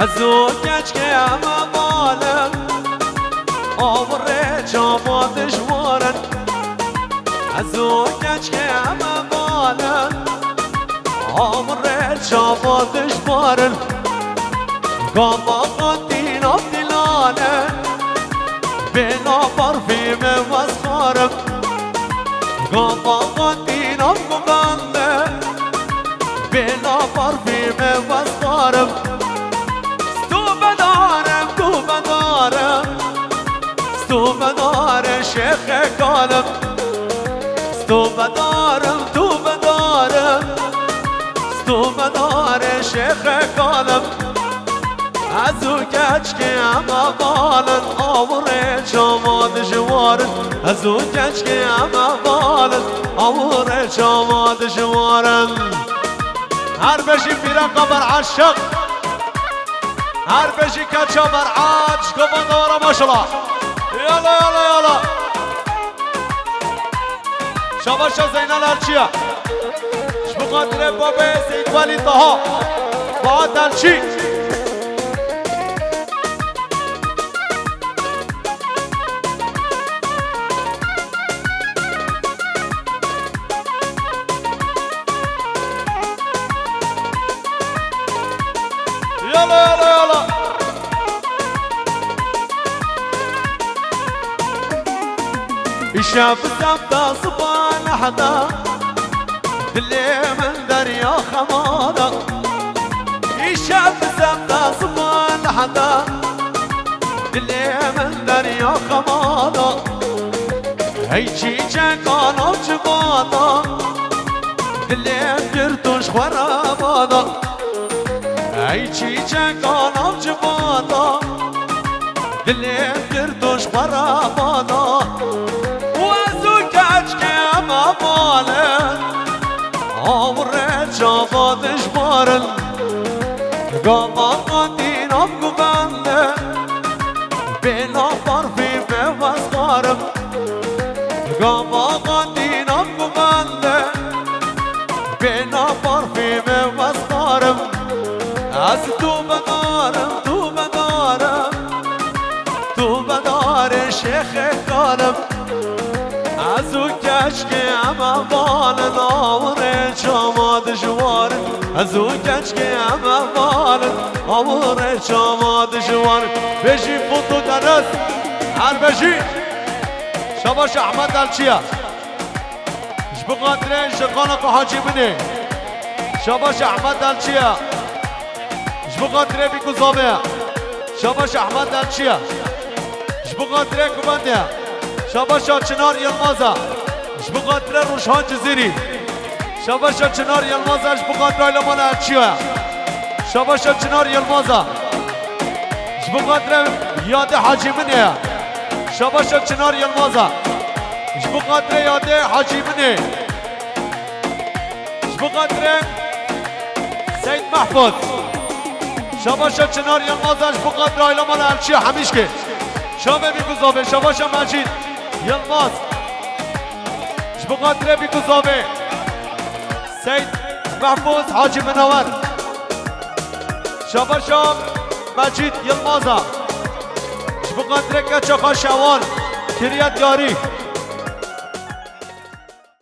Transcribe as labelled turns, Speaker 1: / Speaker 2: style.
Speaker 1: ازوجك يا مبالغ عمري جامع دجوارا ازوجك يا مبالغ عمري جامع دجوارا قاما قدينا بدلانا بلا برفيم واسخارم قاما قدينا بقبالنا بلا برفيم واسخارم بدارم شيخ قالم ستو بدارم شيخ قالم ازوجك يا مبالن عمري جامد جوارن ازوجك يا مبالن عمري جامد جوارن هر بشي في رقبر عشق هر بشي كتشبر عاج قبل دورة ما شاء الله يلا يلا يلا شباشا زينال الچيا شبو قدر بابي سيد والي طه بعد الچي يلا يلا يلا شاف الزبدة صبان حدا اللي من دريا خمادا شاف الزبدة صبان حدا اللي من دريا خمادا هيجي جاكانا وجبادا اللي بيرتوش خرابادا هيجي جاكانا وجبادا اللي بيرتوش خرابادا عمري جامد جبارن قاما قدينا بقبالنا بلا برفيم واسخارم قاما قدينا بقبالنا بلا برفيم واسخارم تو بدارم شيخ قالم ازوجك يا مبالن عمري جامد جوارن ازوجك يا مبالن عمري جامد جوارن بيجي فوتو درس هر بيجي شباش احمد الچيا شبو قدرين شقانق حاجي مني شباش احمد الچيا شبو قدرين بيكو زابيا شباش احمد الچيا شبو قدرين كوبانديا شباشا چنار يلمازا شبو قدر روشان جزيري شباشا چنار يلمازا شبو قدر لمال الچيا شباشا چنار يلمازا شبو قدر ياد حاجي مني شباشا چنار يلمازا شبو قدر ياد حاجي مني شبو قدر سيد محفوظ شباشا چنار يلمازا شبو قدر لمال الچيا هميشكي شابه بيكو زابه شباشا مجيد يلماز شبو قدره بيكو زابه سيد محفوظ حاجي منور شباشا مجيد يلمازا شبو قدره كچاقا شوال كريات ياري